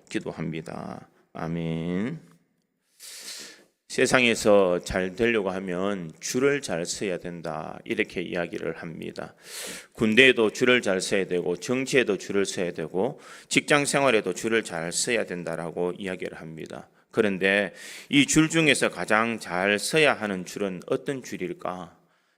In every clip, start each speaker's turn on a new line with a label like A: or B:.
A: 기도합니다. 아멘. 세상에서 잘 되려고 하면 줄을 잘 서야 된다, 이렇게 이야기를 합니다. 군대에도 줄을 잘 서야 되고, 정치에도 줄을 서야 되고, 직장 생활에도 줄을 잘 서야 된다라고 이야기를 합니다. 그런데 이 줄 중에서 가장 잘 서야 하는 줄은 어떤 줄일까?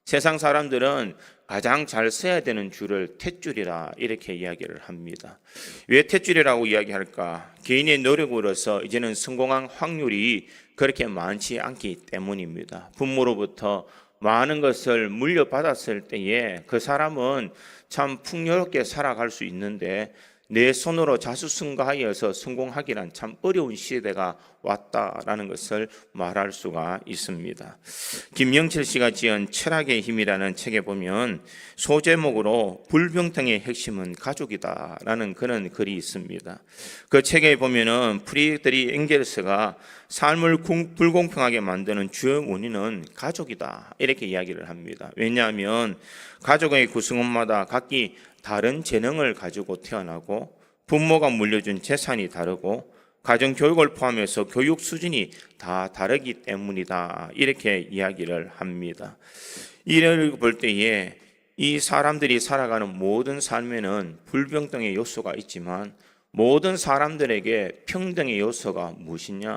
A: 세상 사람들은 가장 잘 서야 되는 줄을 탯줄이라 이렇게 이야기를 합니다. 왜 탯줄이라고 이야기할까? 개인의 노력으로서 이제는 성공한 확률이 그렇게 많지 않기 때문입니다. 부모로부터 많은 것을 물려받았을 때에 그 사람은 참 풍요롭게 살아갈 수 있는데, 내 손으로 자수성가하여서 성공하기란 참 어려운 시대가 왔다라는 것을 말할 수가 있습니다. 김영철 씨가 지은 철학의 힘이라는 책에 보면 소제목으로 불평등의 핵심은 가족이다라는 그런 글이 있습니다. 그 책에 보면은 프리드리히 엥겔스가 삶을 불공평하게 만드는 주요 원인은 가족이다, 이렇게 이야기를 합니다. 왜냐하면 가족의 구성원마다 각기 다른 재능을 가지고 태어나고, 부모가 물려준 재산이 다르고, 가정교육을 포함해서 교육 수준이 다 다르기 때문이다, 이렇게 이야기를 합니다. 이를 볼 때에 이 사람들이 살아가는 모든 삶에는 불평등의 요소가 있지만, 모든 사람들에게 평등의 요소가 무엇이냐?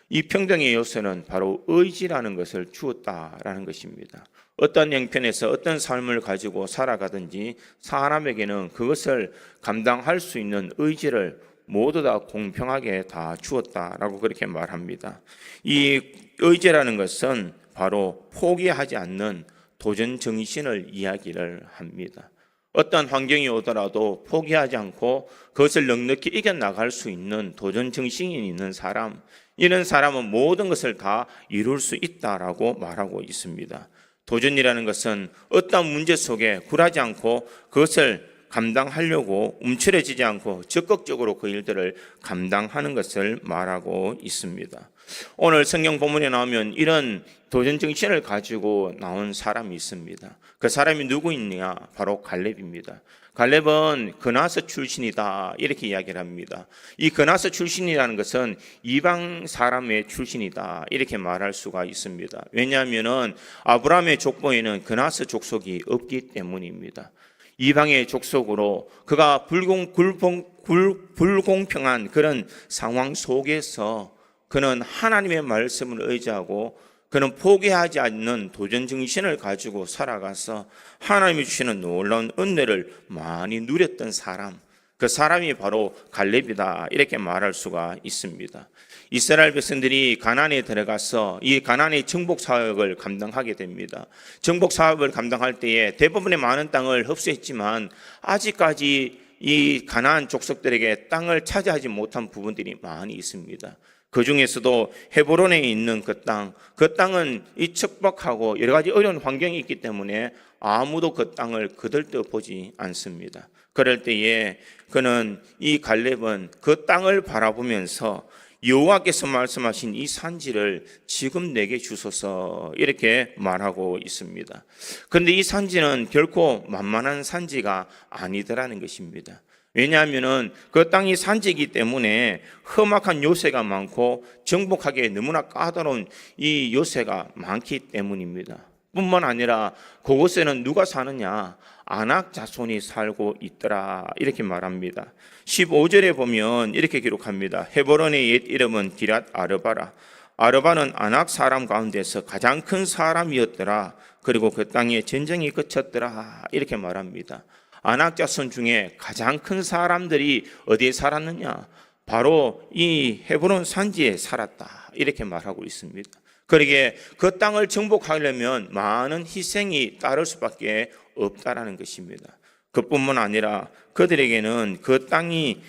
A: 이 평등의 요소는 바로 의지라는 것을 주었다라는 것입니다. 어떤 형편에서 어떤 삶을 가지고 살아가든지 사람에게는 그것을 감당할 수 있는 의지를 모두 다 공평하게 다 주었다라고 그렇게 말합니다. 이 의지라는 것은 바로 포기하지 않는 도전 정신을 이야기를 합니다. 어떤 환경이 오더라도 포기하지 않고 그것을 넉넉히 이겨나갈 수 있는 도전 정신이 있는 사람, 이런 사람은 모든 것을 다 이룰 수 있다라고 말하고 있습니다. 도전이라는 것은 어떤 문제 속에 굴하지 않고 그것을 감당하려고 움츠러지지 않고 적극적으로 그 일들을 감당하는 것을 말하고 있습니다. 오늘 성경 본문에 나오면 이런 도전 정신을 가지고 나온 사람이 있습니다. 그 사람이 누구이냐? 바로 갈렙입니다. 갈렙은 그나스 출신이다, 이렇게 이야기를 합니다. 이 그나스 출신이라는 것은 이방 사람의 출신이다, 이렇게 말할 수가 있습니다. 왜냐하면 아브라함의 족보에는 그나스 족속이 없기 때문입니다. 이방의 족속으로 그가 불공평한 그런 상황 속에서 그는 하나님의 말씀을 의지하고 그는 포기하지 않는 도전 정신을 가지고 살아가서 하나님이 주시는 놀라운 은혜를 많이 누렸던 사람, 그 사람이 바로 갈렙이다, 이렇게 말할 수가 있습니다. 이스라엘 백성들이 가나안에 들어가서 이 가나안의 정복 사역을 감당하게 됩니다. 정복 사역을 감당할 때에 대부분의 많은 땅을 흡수했지만 아직까지 이 가나안 족속들에게 땅을 차지하지 못한 부분들이 많이 있습니다. 그 중에서도 헤브론에 있는 그 땅은 이 척박하고 여러 가지 어려운 환경이 있기 때문에 아무도 그 땅을 거들떠보지 않습니다. 그럴 때에 그는, 이 갈렙은 그 땅을 바라보면서 여호와께서 말씀하신 이 산지를 지금 내게 주소서, 이렇게 말하고 있습니다. 그런데 이 산지는 결코 만만한 산지가 아니더라는 것입니다. 왜냐하면 그 땅이 산지이기 때문에 험악한 요새가 많고 정복하기에 너무나 까다로운 이 요새가 많기 때문입니다. 뿐만 아니라 그곳에는 누가 사느냐? 아낙 자손이 살고 있더라, 이렇게 말합니다. 15절에 보면 이렇게 기록합니다. 헤브론의 옛 이름은 기랏 아르바라. 아르바는 아낙 사람 가운데서 가장 큰 사람이었더라. 그리고 그 땅에 전쟁이 그쳤더라, 이렇게 말합니다. 아낙 자손 중에 가장 큰 사람들이 어디에 살았느냐? 바로 이 헤브론 산지에 살았다, 이렇게 말하고 있습니다. 그러기에 그 땅을 정복하려면 많은 희생이 따를 수밖에 없다라는 것입니다. 그뿐만 아니라 그들에게는 그 땅이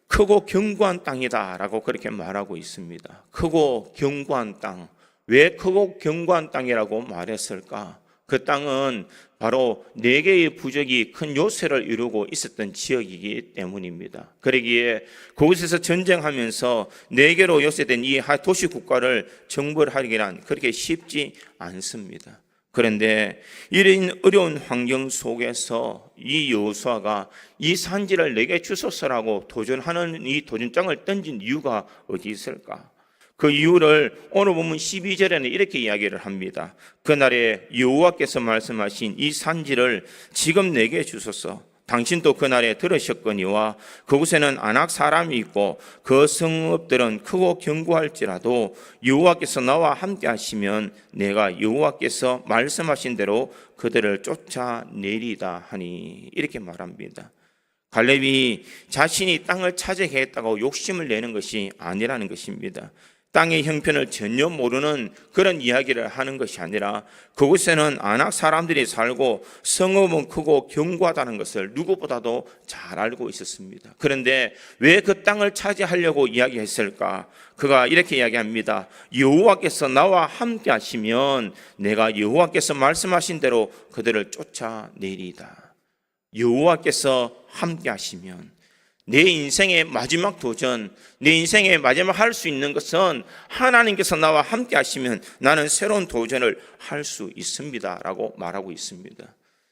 A: 크고 견고한 땅이다라고 그렇게 말하고 있습니다. 크고 견고한 땅. 왜 크고 견고한 땅이라고 말했을까? 그 땅은 바로 4개의 부족이 큰 요새를 이루고 있었던 지역이기 때문입니다. 그러기에 그곳에서 전쟁하면서 4개로 요새된 이 도시 국가를 정벌하기란 그렇게 쉽지 않습니다. 그런데 이런 어려운 환경 속에서 이 여호수아가 이 산지를 내게 주소서라고 도전하는 이 도전장을 던진 이유가 어디 있을까? 그 이유를 오늘 보면 12절에는 이렇게 이야기를 합니다. 그날에 여호와께서 말씀하신 이 산지를 지금 내게 주소서. 당신도 그날에 들으셨거니와 그곳에는 아낙 사람이 있고 그 성읍들은 크고 견고할지라도 여호와께서 나와 함께 하시면 내가 여호와께서 말씀하신 대로 그들을 쫓아내리다 하니, 이렇게 말합니다. 갈렙이 자신이 땅을 차지하겠다고 욕심을 내는 것이 아니라는 것입니다. 땅의 형편을 전혀 모르는 그런 이야기를 하는 것이 아니라 그곳에는 아낙 사람들이 살고 성읍은 크고 견고하다는 것을 누구보다도 잘 알고 있었습니다. 그런데 왜 그 땅을 차지하려고 이야기했을까? 그가 이렇게 이야기합니다. 여호와께서 나와 함께 하시면 내가 여호와께서 말씀하신 대로 그들을 쫓아내리다. 여호와께서 함께 하시면 내 인생의 마지막 도전, 내 인생의 마지막 할 수 있는 것은 하나님께서 나와 함께 하시면 나는 새로운 도전을 할 수 있습니다 라고 말하고 있습니다.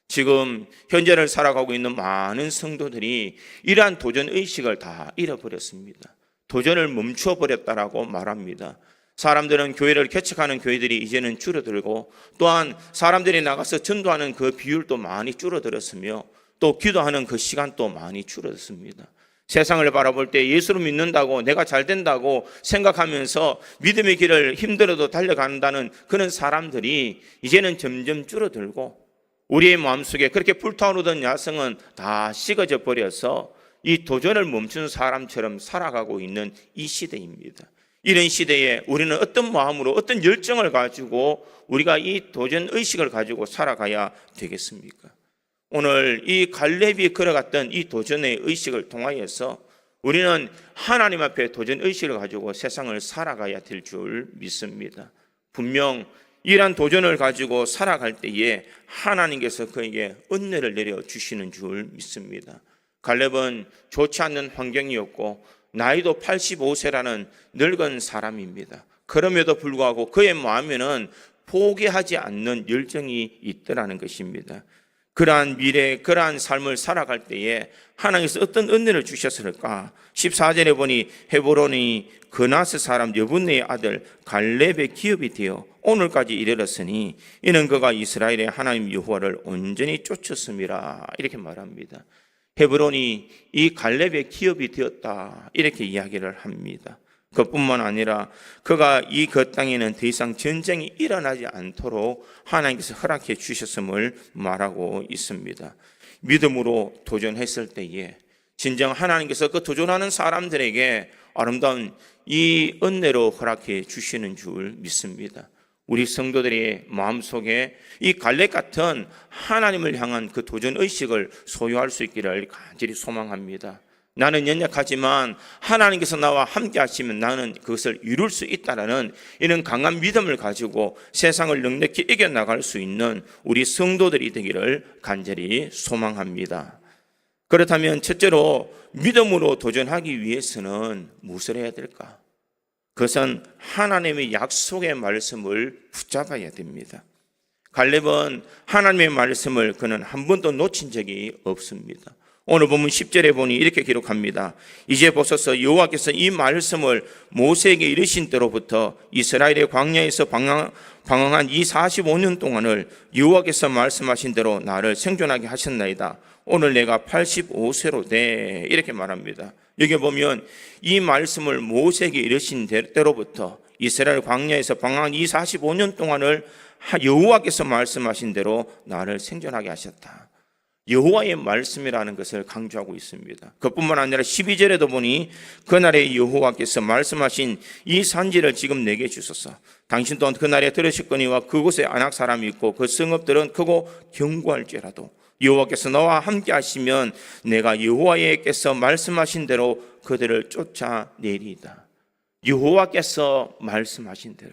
A: 지금 현재를 살아가고 있는 많은 성도들이 이러한 도전의식을 다 잃어버렸습니다. 도전을 멈춰버렸다라고 말합니다. 사람들은 교회를 개척하는 교회들이 이제는 줄어들고, 또한 사람들이 나가서 전도하는 그 비율도 많이 줄어들었으며, 또 기도하는 그 시간도 많이 줄어들었습니다. 세상을 바라볼 때 예수를 믿는다고 내가 잘 된다고 생각하면서 믿음의 길을 힘들어도 달려간다는 그런 사람들이 이제는 점점 줄어들고, 우리의 마음속에 그렇게 불타오르던 야성은 다 식어져 버려서 이 도전을 멈춘 사람처럼 살아가고 있는 이 시대입니다. 이런 시대에 우리는 어떤 마음으로, 어떤 열정을 가지고 우리가 이 도전 의식을 가지고 살아가야 되겠습니까? 오늘 이 갈렙이 걸어갔던 이 도전의 의식을 통하여서 우리는 하나님 앞에 도전 의식을 가지고 세상을 살아가야 될 줄 믿습니다. 분명 이러한 도전을 가지고 살아갈 때에 하나님께서 그에게 은혜를 내려주시는 줄 믿습니다. 갈렙은 좋지 않는 환경이었고 나이도 85세라는 늙은 사람입니다. 그럼에도 불구하고 그의 마음에는 포기하지 않는 열정이 있더라는 것입니다. 그러한 미래, 그러한 삶을 살아갈 때에 하나님께서 어떤 은혜를 주셨을까? 14절에 보니 헤브론이 그나스 사람 여분네의 아들 갈렙의 기업이 되어 오늘까지 이르렀으니 이는 그가 이스라엘의 하나님 여호와를 온전히 쫓았음이라, 이렇게 말합니다. 헤브론이 이 갈렙의 기업이 되었다, 이렇게 이야기를 합니다. 그뿐만 아니라 그가 이 그 땅에는 더 이상 전쟁이 일어나지 않도록 하나님께서 허락해 주셨음을 말하고 있습니다. 믿음으로 도전했을 때에 진정 하나님께서 그 도전하는 사람들에게 아름다운 이 은혜로 허락해 주시는 줄 믿습니다. 우리 성도들의 마음속에 이 갈렙 같은 하나님을 향한 그 도전의식을 소유할 수 있기를 간절히 소망합니다. 나는 연약하지만 하나님께서 나와 함께 하시면 나는 그것을 이룰 수 있다라는 이런 강한 믿음을 가지고 세상을 넉넉히 이겨나갈 수 있는 우리 성도들이 되기를 간절히 소망합니다. 그렇다면 첫째로 믿음으로 도전하기 위해서는 무엇을 해야 될까? 그것은 하나님의 약속의 말씀을 붙잡아야 됩니다. 갈렙은 하나님의 말씀을 그는 한 번도 놓친 적이 없습니다. 오늘 보면 10절에 보니 이렇게 기록합니다. 이제 보소서 여호와께서 이 말씀을 모세에게 이르신 때로부터 이스라엘의 광야에서 방황한 이 45년 동안을 여호와께서 말씀하신 대로 나를 생존하게 하셨나이다. 오늘 내가 85세로 돼, 이렇게 말합니다. 여기 보면 이 말씀을 모세에게 이르신 때로부터 이스라엘 광야에서 방황한 이 45년 동안을 여호와께서 말씀하신 대로 나를 생존하게 하셨다. 여호와의 말씀이라는 것을 강조하고 있습니다. 그뿐만 아니라 12절에도 보니 그날에 여호와께서 말씀하신 이 산지를 지금 내게 주소서. 당신 또한 그날에 들으셨거니와 그곳에 아낙 사람이 있고 그 성읍들은 크고 견고할지라도 여호와께서 너와 함께 하시면 내가 여호와께서 말씀하신 대로 그들을 쫓아내리이다. 여호와께서 말씀하신 대로.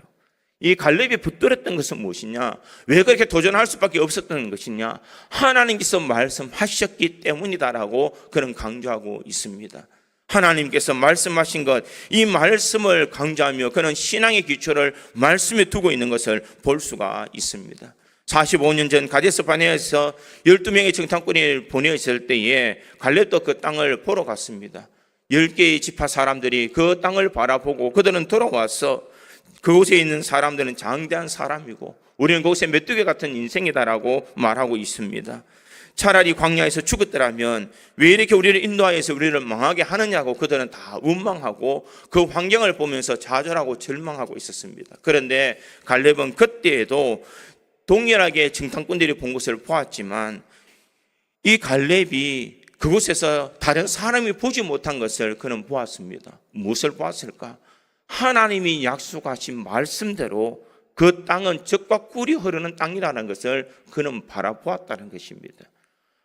A: 이 갈렙이 붙들었던 것은 무엇이냐? 왜 그렇게 도전할 수밖에 없었던 것이냐? 하나님께서 말씀하셨기 때문이다라고 그런 강조하고 있습니다. 하나님께서 말씀하신 것, 이 말씀을 강조하며 그는 신앙의 기초를 말씀에 두고 있는 것을 볼 수가 있습니다. 45년 전 가데스 바네아에서 12명의 정탐꾼이 보내었을 때에 갈렙도 그 땅을 보러 갔습니다. 10개의 지파 사람들이 그 땅을 바라보고 그들은 돌아와서 그곳에 있는 사람들은 장대한 사람이고 우리는 그곳에 메뚜기 같은 인생이다라고 말하고 있습니다. 차라리 광야에서 죽었더라면 왜 이렇게 우리를 인도하여서 우리를 망하게 하느냐고 그들은 다 원망하고 그 환경을 보면서 좌절하고 절망하고 있었습니다. 그런데 갈렙은 그때에도 동일하게 정탐꾼들이 본 것을 보았지만 이 갈렙이 그곳에서 다른 사람이 보지 못한 것을 그는 보았습니다. 무엇을 보았을까? 하나님이 약속하신 말씀대로 그 땅은 젖과 꿀이 흐르는 땅이라는 것을 그는 바라보았다는 것입니다.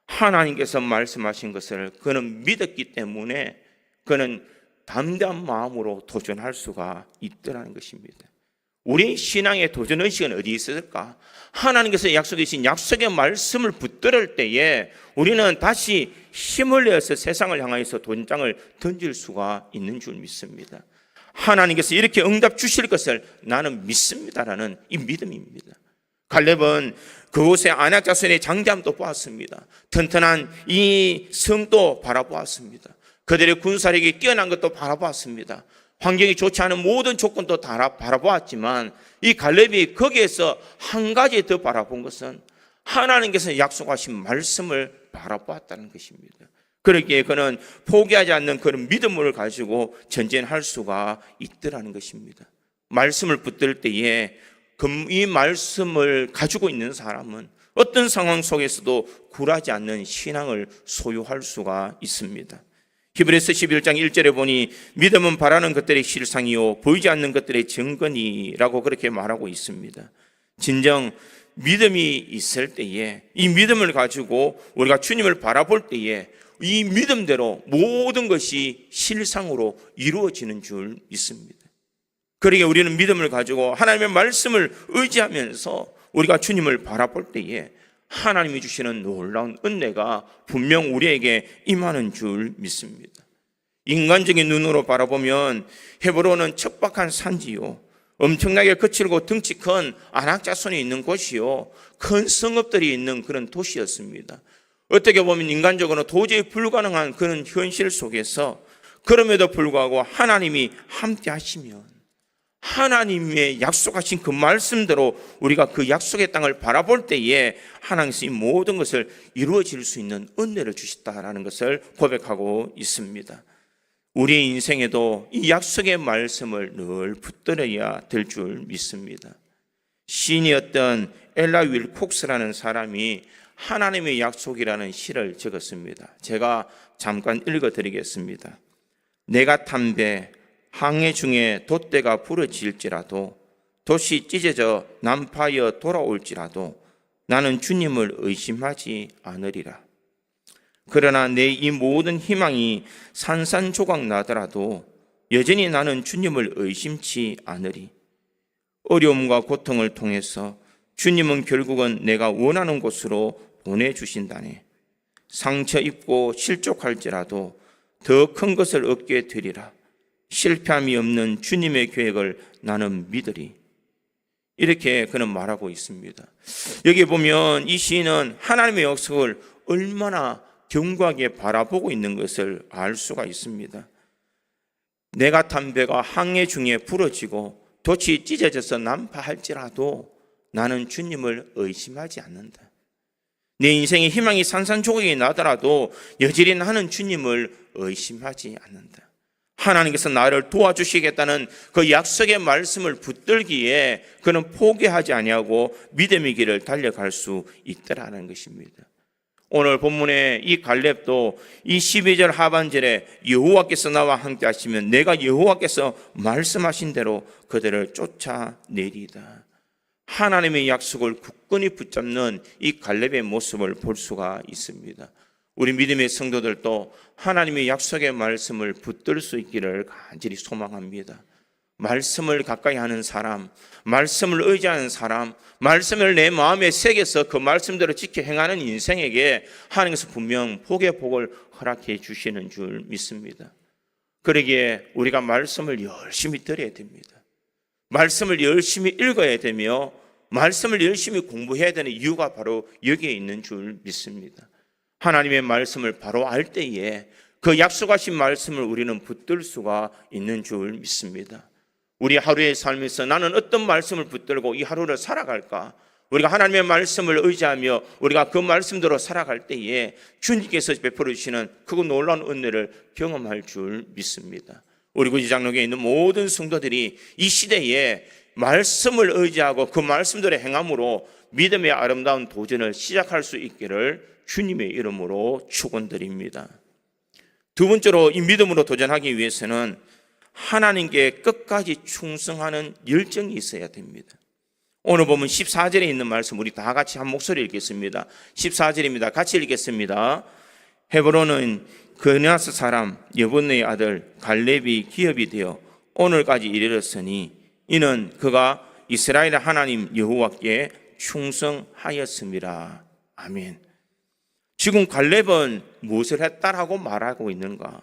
A: 하나님께서 말씀하신 것을 그는 믿었기 때문에 그는 담대한 마음으로 도전할 수가 있더라는 것입니다. 우리 신앙의 도전의식은 어디 있을까? 하나님께서 약속해 주신 약속의 말씀을 붙들을 때에 우리는 다시 힘을 내어서 세상을 향하여서 도전장을 던질 수가 있는 줄 믿습니다. 하나님께서 이렇게 응답 주실 것을 나는 믿습니다라는 이 믿음입니다. 갈렙은 그곳의 아낙 자손의 장대함도 보았습니다. 튼튼한 이 성도 바라보았습니다. 그들의 군사력이 뛰어난 것도 바라보았습니다. 환경이 좋지 않은 모든 조건도 다 바라보았지만 이 갈렙이 거기에서 한 가지 더 바라본 것은 하나님께서 약속하신 말씀을 바라보았다는 것입니다. 그러기에 그는 포기하지 않는 그런 믿음을 가지고 전진할 수가 있더라는 것입니다. 말씀을 붙들 때에 이 말씀을 가지고 있는 사람은 어떤 상황 속에서도 굴하지 않는 신앙을 소유할 수가 있습니다. 히브리서 11장 1절에 보니 믿음은 바라는 것들의 실상이요 보이지 않는 것들의 증거니라고 그렇게 말하고 있습니다. 진정 믿음이 있을 때에 이 믿음을 가지고 우리가 주님을 바라볼 때에 이 믿음대로 모든 것이 실상으로 이루어지는 줄 믿습니다. 그러기에 우리는 믿음을 가지고 하나님의 말씀을 의지하면서 우리가 주님을 바라볼 때에 하나님이 주시는 놀라운 은혜가 분명 우리에게 임하는 줄 믿습니다. 인간적인 눈으로 바라보면 헤브론은 척박한 산지요 엄청나게 거칠고 덩치 큰 아낙 자손이 있는 곳이요 큰 성읍들이 있는 그런 도시였습니다. 어떻게 보면 인간적으로 도저히 불가능한 그런 현실 속에서 그럼에도 불구하고 하나님이 함께 하시면 하나님의 약속하신 그 말씀대로 우리가 그 약속의 땅을 바라볼 때에 하나님께서 이 모든 것을 이루어질 수 있는 은혜를 주셨다라는 것을 고백하고 있습니다. 우리의 인생에도 이 약속의 말씀을 늘 붙들어야 될 줄 믿습니다. 시인이었던 엘라 윌콕스라는 사람이 하나님의 약속이라는 시를 적었습니다. 제가 잠깐 읽어드리겠습니다. 내가 탄 배 항해 중에 돛대가 부러질지라도 돛이 찢어져 난파하여 돌아올지라도 나는 주님을 의심하지 않으리라. 그러나 내 이 모든 희망이 산산조각 나더라도 여전히 나는 주님을 의심치 않으리. 어려움과 고통을 통해서 주님은 결국은 내가 원하는 곳으로 보내주신다네. 상처 입고 실족할지라도 더 큰 것을 얻게 되리라. 실패함이 없는 주님의 계획을 나는 믿으리. 이렇게 그는 말하고 있습니다. 여기 보면 이 시인은 하나님의 약속을 얼마나 견고하게 바라보고 있는 것을 알 수가 있습니다. 내가 탄 배가 항해 중에 부러지고 돛이 찢어져서 난파할지라도 나는 주님을 의심하지 않는다. 내 인생의 희망이 산산조각이 나더라도 여전히 나는 주님을 의심하지 않는다. 하나님께서 나를 도와주시겠다는 그 약속의 말씀을 붙들기에 그는 포기하지 아니하고 믿음의 길을 달려갈 수 있다라는 것입니다. 오늘 본문의 이 갈렙도 이 12절 하반절에 여호와께서 나와 함께 하시면 내가 여호와께서 말씀하신 대로 그들을 쫓아내리다. 하나님의 약속을 굳건히 붙잡는 이 갈렙의 모습을 볼 수가 있습니다. 우리 믿음의 성도들도 하나님의 약속의 말씀을 붙들 수 있기를 간절히 소망합니다. 말씀을 가까이 하는 사람, 말씀을 의지하는 사람, 말씀을 내 마음에 새겨서 그 말씀대로 지켜 행하는 인생에게 하나님께서 분명 복의 복을 허락해 주시는 줄 믿습니다. 그러기에 우리가 말씀을 열심히 들어야 됩니다. 말씀을 열심히 읽어야 되며 말씀을 열심히 공부해야 되는 이유가 바로 여기에 있는 줄 믿습니다. 하나님의 말씀을 바로 알 때에 그 약속하신 말씀을 우리는 붙들 수가 있는 줄 믿습니다. 우리 하루의 삶에서 나는 어떤 말씀을 붙들고 이 하루를 살아갈까? 우리가 하나님의 말씀을 의지하며 우리가 그 말씀대로 살아갈 때에 주님께서 베풀어 주시는 크고 놀라운 은혜를 경험할 줄 믿습니다. 우리 구지장로교에 있는 모든 성도들이 이 시대에 말씀을 의지하고 그 말씀대로 행함으로 믿음의 아름다운 도전을 시작할 수 있기를 주님의 이름으로 축원드립니다. 두 번째로 이 믿음으로 도전하기 위해서는 하나님께 끝까지 충성하는 열정이 있어야 됩니다. 오늘 보면 14절에 있는 말씀 우리 다 같이 한 목소리 읽겠습니다. 14절입니다. 같이 읽겠습니다. 헤브론은 그나스 사람 여분의 아들 갈렙이 기업이 되어 오늘까지 이르렀으니 이는 그가 이스라엘 하나님 여호와께 충성하였습니다. 아멘. 지금 갈렙은 무엇을 했다라고 말하고 있는가?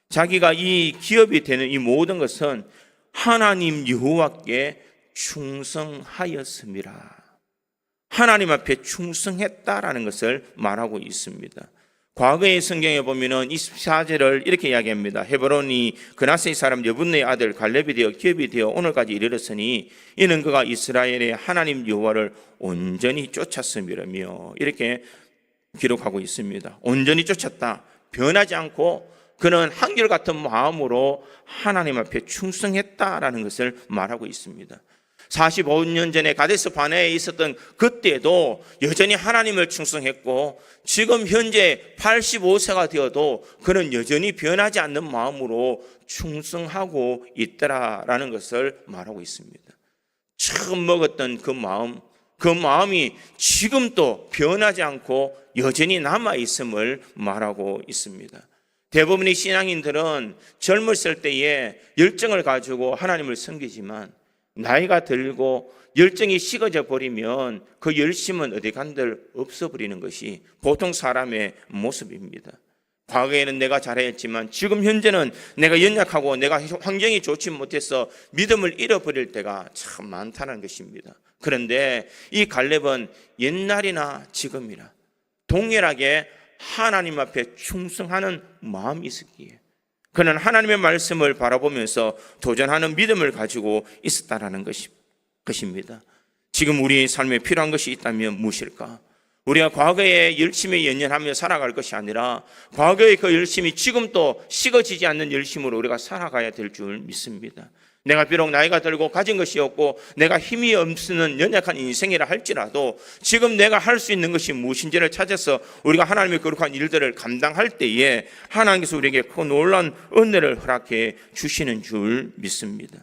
A: 자기가 이 기업이 되는 이 모든 것은 하나님 여호와께 충성하였습니다. 하나님 앞에 충성했다라는 것을 말하고 있습니다. 과거의 성경에 보면은 24절을 이렇게 이야기합니다. 헤브론이 그나스의 사람 여분의 아들 갈렙이 되어 기업이 되어 오늘까지 이르렀으니 이는 그가 이스라엘의 하나님 여호와를 온전히 쫓았음이라며 이렇게 기록하고 있습니다. 온전히 쫓았다. 변하지 않고 그는 한결같은 마음으로 하나님 앞에 충성했다라는 것을 말하고 있습니다. 45년 전에 가데스 바네아에 있었던 그때도 여전히 하나님을 충성했고 지금 현재 85세가 되어도 그는 여전히 변하지 않는 마음으로 충성하고 있더라라는 것을 말하고 있습니다. 처음 먹었던 그 마음이 지금도 변하지 않고 여전히 남아있음을 말하고 있습니다. 대부분의 신앙인들은 젊었을 때에 열정을 가지고 하나님을 섬기지만 나이가 들고 열정이 식어져 버리면 그 열심은 어디 간들 없어버리는 것이 보통 사람의 모습입니다. 과거에는 내가 잘했지만 지금 현재는 내가 연약하고 내가 환경이 좋지 못해서 믿음을 잃어버릴 때가 참 많다는 것입니다. 그런데 이 갈렙은 옛날이나 지금이나 동일하게 하나님 앞에 충성하는 마음이 있었기에 그는 하나님의 말씀을 바라보면서 도전하는 믿음을 가지고 있었다라는 것입니다. 지금 우리의 삶에 필요한 것이 있다면 무엇일까? 우리가 과거에 열심히 연연하며 살아갈 것이 아니라 과거의 그 열심이 지금 또 식어지지 않는 열심으로 우리가 살아가야 될 줄 믿습니다. 내가 비록 나이가 들고 가진 것이 없고 내가 힘이 없는 연약한 인생이라 할지라도 지금 내가 할 수 있는 것이 무엇인지를 찾아서 우리가 하나님의 거룩한 일들을 감당할 때에 하나님께서 우리에게 그 놀라운 은혜를 허락해 주시는 줄 믿습니다.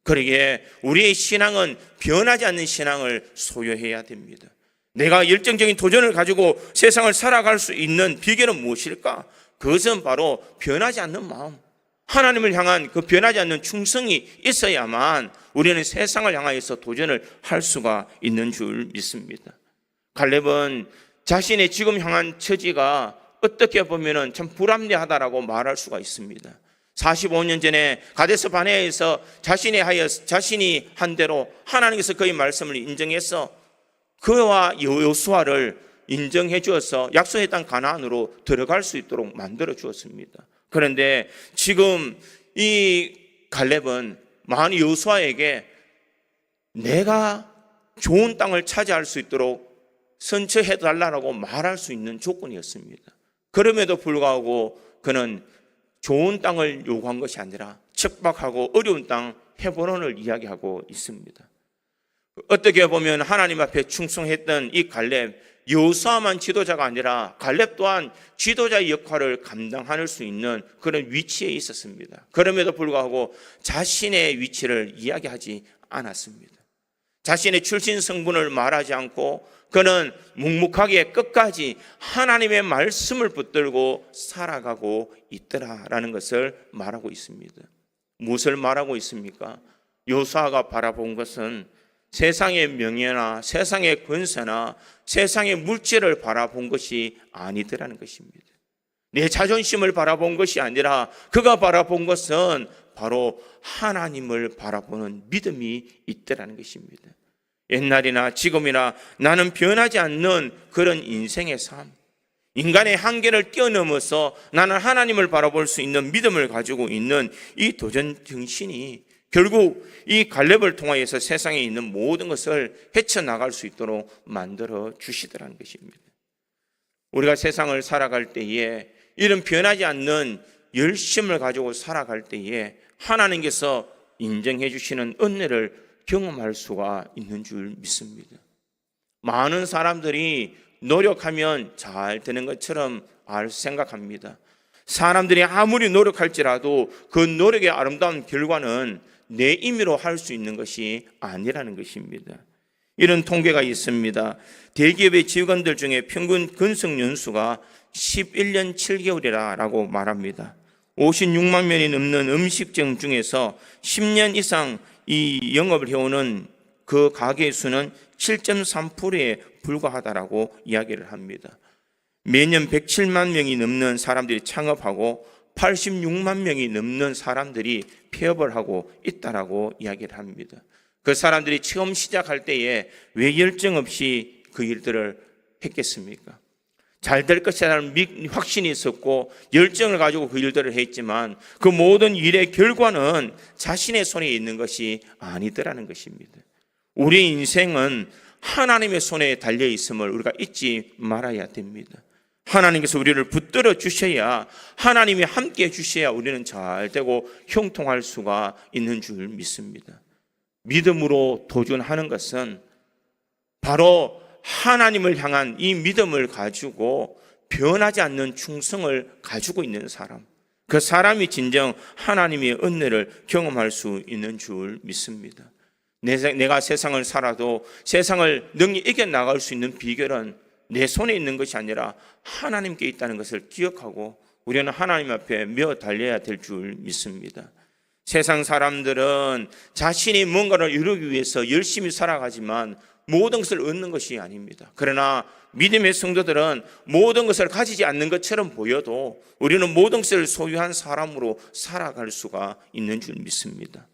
A: 그러기에 우리의 신앙은 변하지 않는 신앙을 소유해야 됩니다. 내가 열정적인 도전을 가지고 세상을 살아갈 수 있는 비결은 무엇일까? 그것은 바로 변하지 않는 마음, 하나님을 향한 그 변하지 않는 충성이 있어야만 우리는 세상을 향하여서 도전을 할 수가 있는 줄 믿습니다. 갈렙은 자신의 지금 향한 처지가 어떻게 보면 참 불합리하다라고 말할 수가 있습니다. 45년 전에 가데스 바네아에서 자신이 한 대로 하나님께서 그의 말씀을 인정해서 그와 여호수아를 인정해 주어서 약속의 땅 가나안으로 들어갈 수 있도록 만들어 주었습니다. 그런데 지금 이 갈렙은 만일 여호수아에게 내가 좋은 땅을 차지할 수 있도록 선처해 달라고 말할 수 있는 조건이었습니다. 그럼에도 불구하고 그는 좋은 땅을 요구한 것이 아니라 척박하고 어려운 땅 헤브론을 이야기하고 있습니다. 어떻게 보면 하나님 앞에 충성했던 이 갈렙, 여호수아만 지도자가 아니라 갈렙 또한 지도자의 역할을 감당할 수 있는 그런 위치에 있었습니다. 그럼에도 불구하고 자신의 위치를 이야기하지 않았습니다. 자신의 출신 성분을 말하지 않고 그는 묵묵하게 끝까지 하나님의 말씀을 붙들고 살아가고 있더라라는 것을 말하고 있습니다. 무엇을 말하고 있습니까? 여호수아가 바라본 것은 세상의 명예나 세상의 권세나 세상의 물질을 바라본 것이 아니더라는 것입니다. 내 자존심을 바라본 것이 아니라 그가 바라본 것은 바로 하나님을 바라보는 믿음이 있더라는 것입니다. 옛날이나 지금이나 나는 변하지 않는 그런 인생의 삶, 인간의 한계를 뛰어넘어서 나는 하나님을 바라볼 수 있는 믿음을 가지고 있는 이 도전 정신이 결국 이 갈렙을 통하여서 세상에 있는 모든 것을 헤쳐나갈 수 있도록 만들어 주시더라는 것입니다. 우리가 세상을 살아갈 때에 이런 변하지 않는 열심을 가지고 살아갈 때에 하나님께서 인정해 주시는 은혜를 경험할 수가 있는 줄 믿습니다. 많은 사람들이 노력하면 잘 되는 것처럼 생각합니다. 사람들이 아무리 노력할지라도 그 노력의 아름다운 결과는 내 임의로 할 수 있는 것이 아니라는 것입니다. 이런 통계가 있습니다. 대기업의 직원들 중에 평균 근속 연수가 11년 7개월이라고 말합니다. 56만 명이 넘는 음식점 중에서 10년 이상 이 영업을 해오는 그 가게 수는 7.3%에 불과하다라고 이야기를 합니다. 매년 107만 명이 넘는 사람들이 창업하고 86만 명이 넘는 사람들이 폐업을 하고 있다라고 이야기를 합니다. 그 사람들이 처음 시작할 때에 왜 열정 없이 그 일들을 했겠습니까? 잘 될 것이라는 확신이 있었고 열정을 가지고 그 일들을 했지만 그 모든 일의 결과는 자신의 손에 있는 것이 아니더라는 것입니다. 우리 인생은 하나님의 손에 달려 있음을 우리가 잊지 말아야 됩니다. 하나님께서 우리를 붙들어 주셔야, 하나님이 함께 해 주셔야 우리는 잘 되고 형통할 수가 있는 줄 믿습니다. 믿음으로 도전하는 것은 바로 하나님을 향한 이 믿음을 가지고 변하지 않는 충성을 가지고 있는 사람, 그 사람이 진정 하나님의 은혜를 경험할 수 있는 줄 믿습니다. 내가 세상을 살아도 세상을 능히 이겨나갈 수 있는 비결은 내 손에 있는 것이 아니라 하나님께 있다는 것을 기억하고 우리는 하나님 앞에 메어 달려야 될 줄 믿습니다. 세상 사람들은 자신이 뭔가를 이루기 위해서 열심히 살아가지만 모든 것을 얻는 것이 아닙니다. 그러나 믿음의 성도들은 모든 것을 가지지 않는 것처럼 보여도 우리는 모든 것을 소유한 사람으로 살아갈 수가 있는 줄 믿습니다.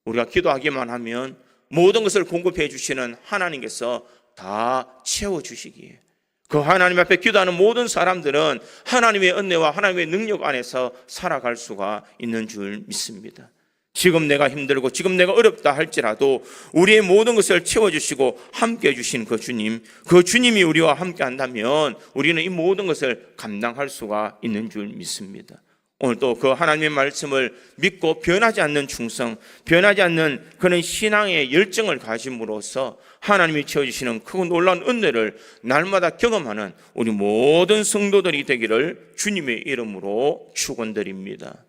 A: 우리가 기도하기만 하면 모든 것을 공급해 주시는 하나님께서 다 채워주시기에, 그 하나님 앞에 기도하는 모든 사람들은 하나님의 은혜와 하나님의 능력 안에서 살아갈 수가 있는 줄 믿습니다. 지금 내가 힘들고 지금 내가 어렵다 할지라도 우리의 모든 것을 채워주시고 함께 해주신 그 주님이 우리와 함께 한다면 우리는 이 모든 것을 감당할 수가 있는 줄 믿습니다. 오늘도 그 하나님의 말씀을 믿고 변하지 않는 충성, 변하지 않는 그런 신앙의 열정을 가짐으로써 하나님이 채워주시는 크고 놀라운 은혜를 날마다 경험하는 우리 모든 성도들이 되기를 주님의 이름으로 축원드립니다.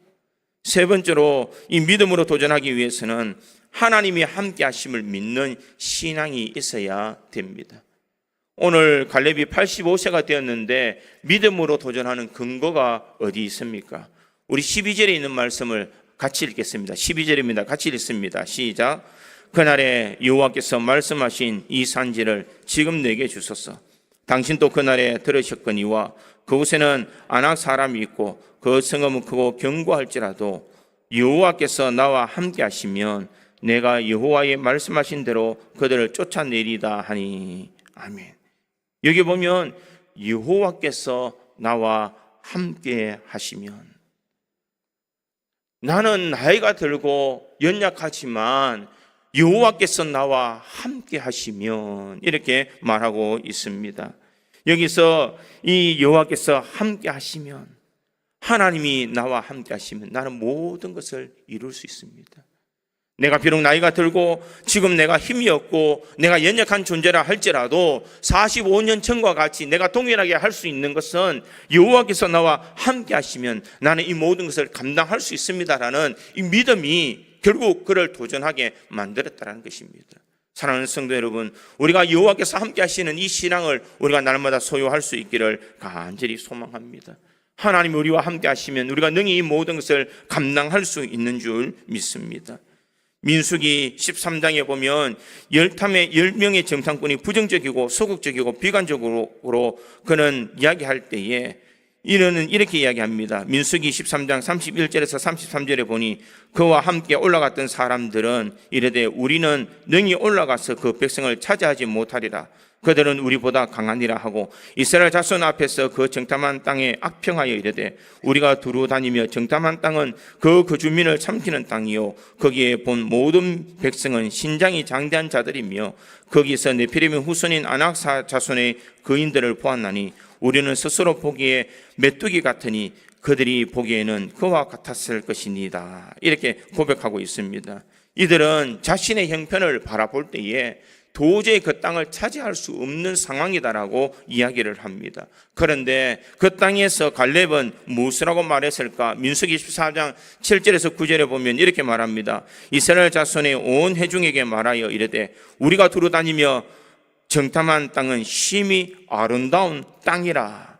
A: 세 번째로 이 믿음으로 도전하기 위해서는 하나님이 함께 하심을 믿는 신앙이 있어야 됩니다. 오늘 갈렙이 85세가 되었는데 믿음으로 도전하는 근거가 어디 있습니까? 우리 12절에 있는 말씀을 같이 읽겠습니다. 12절입니다. 같이 읽습니다. 시작. 그날에 여호와께서 말씀하신 이 산지를 지금 내게 주소서. 당신도 그날에 들으셨거니와 그곳에는 아낙 사람이 있고 그 성읍은 크고 견고할지라도 여호와께서 나와 함께 하시면 내가 여호와의 말씀하신 대로 그들을 쫓아내리다 하니. 아멘. 여기 보면 여호와께서 나와 함께 하시면, 나는 나이가 들고 연약하지만 여호와께서 나와 함께 하시면, 이렇게 말하고 있습니다. 여기서 이 여호와께서 함께 하시면, 하나님이 나와 함께 하시면 나는 모든 것을 이룰 수 있습니다. 내가 비록 나이가 들고 지금 내가 힘이 없고 내가 연약한 존재라 할지라도 45년 전과 같이 내가 동일하게 할 수 있는 것은 여호와께서 나와 함께 하시면 나는 이 모든 것을 감당할 수 있습니다라는 이 믿음이 결국 그를 도전하게 만들었다는 것입니다. 사랑하는 성도 여러분, 우리가 여호와께서 함께 하시는 이 신앙을 우리가 날마다 소유할 수 있기를 간절히 소망합니다. 하나님이 우리와 함께 하시면 우리가 능히 이 모든 것을 감당할 수 있는 줄 믿습니다. 민수기 13장에 보면 10명의 정탐꾼이 부정적이고 소극적이고 비관적으로 그는 이야기할 때에 이렇게 이야기합니다. 민수기 13장 31절에서 33절에 보니 그와 함께 올라갔던 사람들은 이르되 우리는 능히 올라가서 그 백성을 차지하지 못하리라. 그들은 우리보다 강하니라 하고 이스라엘 자손 앞에서 그 정탐한 땅에 악평하여 이르되 우리가 두루 다니며 정탐한 땅은 그 주민을 삼키는 땅이요 거기에 본 모든 백성은 신장이 장대한 자들이며 거기서 네피림의 후손인 아낙 자손의 거인들을 보았나니 우리는 스스로 보기에 메뚜기 같으니 그들이 보기에는 그와 같았을 것이니이다. 이렇게 고백하고 있습니다. 이들은 자신의 형편을 바라볼 때에 도저히 그 땅을 차지할 수 없는 상황이다라고 이야기를 합니다. 그런데 그 땅에서 갈렙은 무엇이라고 말했을까? 민수기 14장 7절에서 9절에 보면 이렇게 말합니다. 이스라엘 자손의 온 회중에게 말하여 이르되 우리가 두루 다니며 정탐한 땅은 심히 아름다운 땅이라.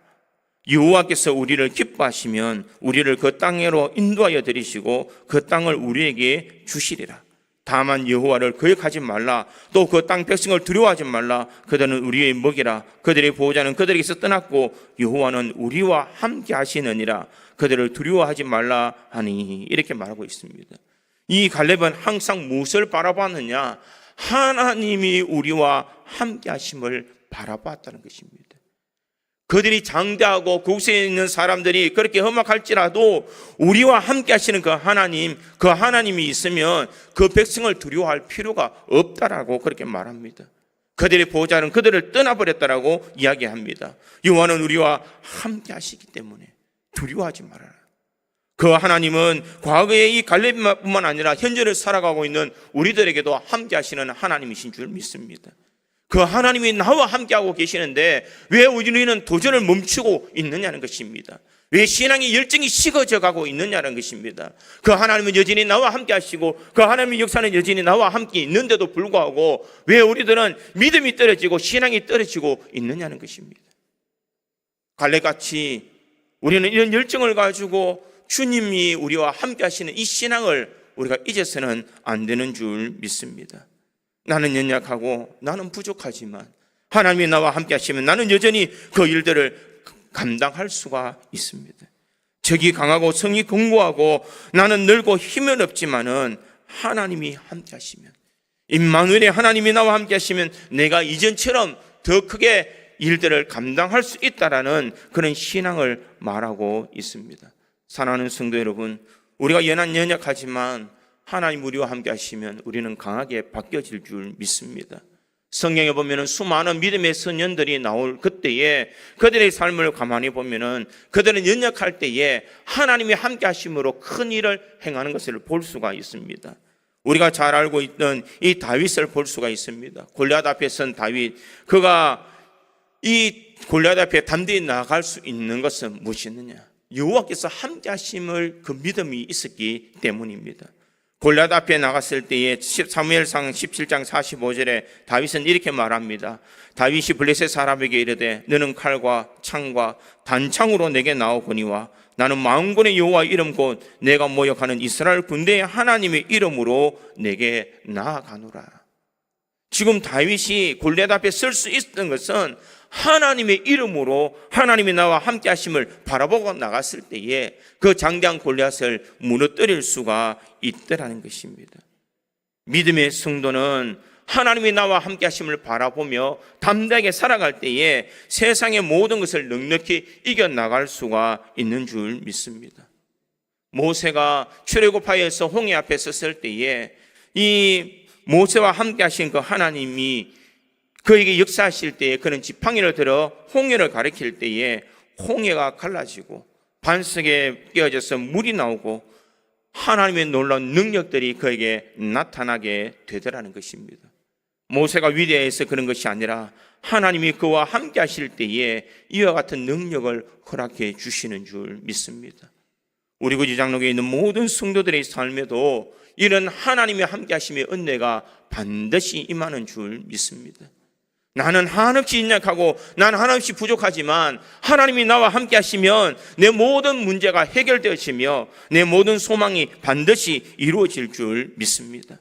A: 여호와께서 우리를 기뻐하시면 우리를 그 땅으로 인도하여 드리시고 그 땅을 우리에게 주시리라. 다만 여호와를 거역하지 말라. 또 그 땅 백성을 두려워하지 말라. 그들은 우리의 먹이라. 그들의 보호자는 그들에게서 떠났고 여호와는 우리와 함께 하시느니라. 그들을 두려워하지 말라 하니 이렇게 말하고 있습니다. 이 갈렙은 항상 무엇을 바라봤느냐? 하나님이 우리와 함께 하심을 바라봤다는 것입니다. 그들이 장대하고 그곳에 있는 사람들이 그렇게 험악할지라도 우리와 함께 하시는 그 하나님이 있으면 그 백성을 두려워할 필요가 없다라고 그렇게 말합니다. 그들의 보호자는 그들을 떠나버렸다라고 이야기합니다. 여호와는 우리와 함께 하시기 때문에 두려워하지 말아라. 그 하나님은 과거의 이 갈렙뿐만 아니라 현재를 살아가고 있는 우리들에게도 함께 하시는 하나님이신 줄 믿습니다. 그 하나님이 나와 함께하고 계시는데 왜 우리는 도전을 멈추고 있느냐는 것입니다. 왜 신앙의 열정이 식어져 가고 있느냐는 것입니다. 그 하나님은 여전히 나와 함께 하시고 그 하나님의 역사는 여전히 나와 함께 있는데도 불구하고 왜 우리들은 믿음이 떨어지고 신앙이 떨어지고 있느냐는 것입니다. 갈렙같이 우리는 이런 열정을 가지고 주님이 우리와 함께 하시는 이 신앙을 우리가 잊어서는 안 되는 줄 믿습니다. 나는 연약하고 나는 부족하지만 하나님이 나와 함께 하시면 나는 여전히 그 일들을 감당할 수가 있습니다. 적이 강하고 성이 견고하고 나는 늙고 힘은 없지만은 하나님이 함께 하시면, 임마누엘의 하나님이 나와 함께 하시면 내가 이전처럼 더 크게 일들을 감당할 수 있다라는 그런 신앙을 말하고 있습니다. 사랑하는 성도 여러분, 우리가 연약하지만 하나님 우리와 함께 하시면 우리는 강하게 바뀌어질 줄 믿습니다. 성경에 보면 수많은 믿음의 선현들이 나올 그때에 그들의 삶을 가만히 보면 그들은 연약할 때에 하나님이 함께 하심으로 큰 일을 행하는 것을 볼 수가 있습니다. 우리가 잘 알고 있던 이 다윗을 볼 수가 있습니다. 골리앗 앞에 선 다윗, 그가 이 골리앗 앞에 담대히 나아갈 수 있는 것은 무엇이었느냐? 여호와께서 함께 하심을 그 믿음이 있었기 때문입니다. 골리앗 앞에 나갔을 때에 사무엘상 17장 45절에 다윗은 이렇게 말합니다. 다윗이 블레셋 사람에게 이르되 너는 칼과 창과 단창으로 내게 나오거니와 나는 만군의 여호와 이름 곧 내가 모욕하는 이스라엘 군대의 하나님의 이름으로 내게 나아가노라. 지금 다윗이 골리앗 앞에 설 수 있었던 것은 하나님의 이름으로 하나님이 나와 함께 하심을 바라보고 나갔을 때에 그 장대한 골리앗을 무너뜨릴 수가 있더라는 것입니다. 믿음의 성도는 하나님이 나와 함께 하심을 바라보며 담대하게 살아갈 때에 세상의 모든 것을 넉넉히 이겨나갈 수가 있는 줄 믿습니다. 모세가 출애굽하여서 홍해 앞에 섰을 때에 이 모세와 함께 하신 그 하나님이 그에게 역사하실 때에 그는 지팡이를 들어 홍해를 가리킬 때에 홍해가 갈라지고 반석에 끼어져서 물이 나오고 하나님의 놀라운 능력들이 그에게 나타나게 되더라는 것입니다. 모세가 위대해서 그런 것이 아니라 하나님이 그와 함께 하실 때에 이와 같은 능력을 허락해 주시는 줄 믿습니다. 우리 구지 장로교에 있는 모든 성도들의 삶에도 이런 하나님이 함께 하심의 은혜가 반드시 임하는 줄 믿습니다. 나는 한없이 연약하고 나는 한없이 부족하지만 하나님이 나와 함께 하시면 내 모든 문제가 해결되어지며 내 모든 소망이 반드시 이루어질 줄 믿습니다.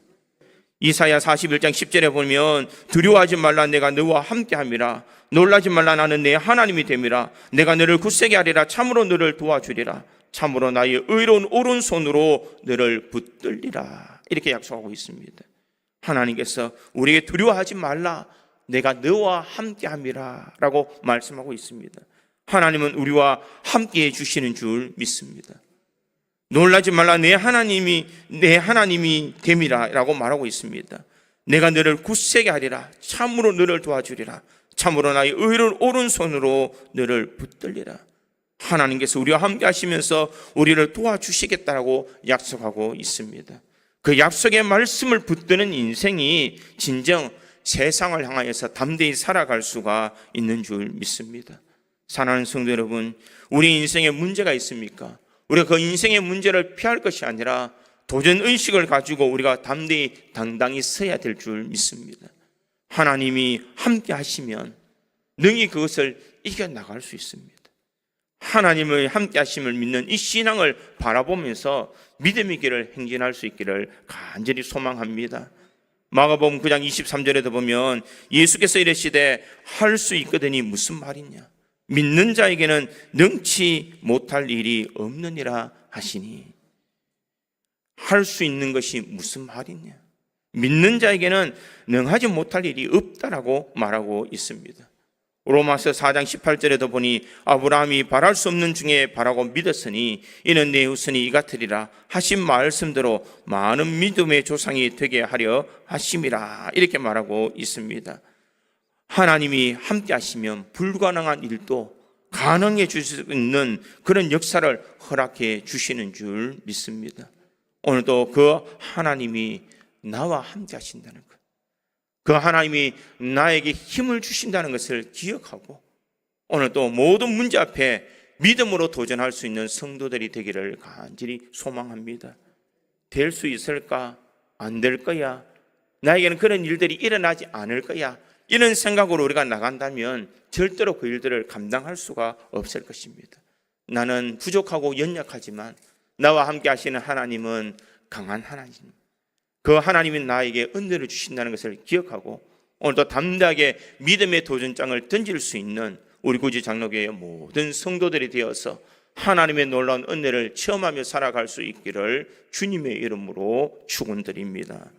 A: 이사야 41장 10절에 보면 두려워하지 말라 내가 너와 함께함이라 놀라지 말라 나는 내 하나님이 됨이라 내가 너를 굳세게 하리라 참으로 너를 도와주리라 참으로 나의 의로운 오른손으로 너를 붙들리라 이렇게 약속하고 있습니다. 하나님께서 우리에게 두려워하지 말라 내가 너와 함께함이라 라고 말씀하고 있습니다. 하나님은 우리와 함께해 주시는 줄 믿습니다. 놀라지 말라 내 하나님이 됨이라 라고 말하고 있습니다. 내가 너를 굳세게 하리라 참으로 너를 도와주리라 참으로 나의 의로운 오른손으로 너를 붙들리라. 하나님께서 우리와 함께 하시면서 우리를 도와주시겠다라고 약속하고 있습니다. 그 약속의 말씀을 붙드는 인생이 진정 세상을 향하여서 담대히 살아갈 수가 있는 줄 믿습니다. 사랑하는 성도 여러분, 우리 인생에 문제가 있습니까? 우리가 그 인생의 문제를 피할 것이 아니라 도전의식을 가지고 우리가 담대히 당당히 서야 될 줄 믿습니다. 하나님이 함께 하시면 능히 그것을 이겨나갈 수 있습니다. 하나님의 함께 하심을 믿는 이 신앙을 바라보면서 믿음의 길을 행진할 수 있기를 간절히 소망합니다. 마가복음 9장 23절에도 보면 예수께서 이르시되 할 수 있거든이 무슨 말이냐 믿는 자에게는 능치 못할 일이 없느니라 하시니 할 수 있는 것이 무슨 말이냐 믿는 자에게는 능하지 못할 일이 없다라고 말하고 있습니다. 로마서 4장 18절에도 보니 아브라함이 바랄 수 없는 중에 바라고 믿었으니 이는 내 후손이 이같으리라 하신 말씀대로 많은 믿음의 조상이 되게 하려 하심이라 이렇게 말하고 있습니다. 하나님이 함께 하시면 불가능한 일도 가능해 주실 수 있는 그런 역사를 허락해 주시는 줄 믿습니다. 오늘도 그 하나님이 나와 함께 하신다는 것, 그 하나님이 나에게 힘을 주신다는 것을 기억하고 오늘도 모든 문제 앞에 믿음으로 도전할 수 있는 성도들이 되기를 간절히 소망합니다. 될 수 있을까? 안 될 거야? 나에게는 그런 일들이 일어나지 않을 거야? 이런 생각으로 우리가 나간다면 절대로 그 일들을 감당할 수가 없을 것입니다. 나는 부족하고 연약하지만 나와 함께 하시는 하나님은 강한 하나님, 그 하나님이 나에게 은혜를 주신다는 것을 기억하고 오늘도 담대하게 믿음의 도전장을 던질 수 있는 우리 구지 장로교회의 모든 성도들이 되어서 하나님의 놀라운 은혜를 체험하며 살아갈 수 있기를 주님의 이름으로 축원드립니다.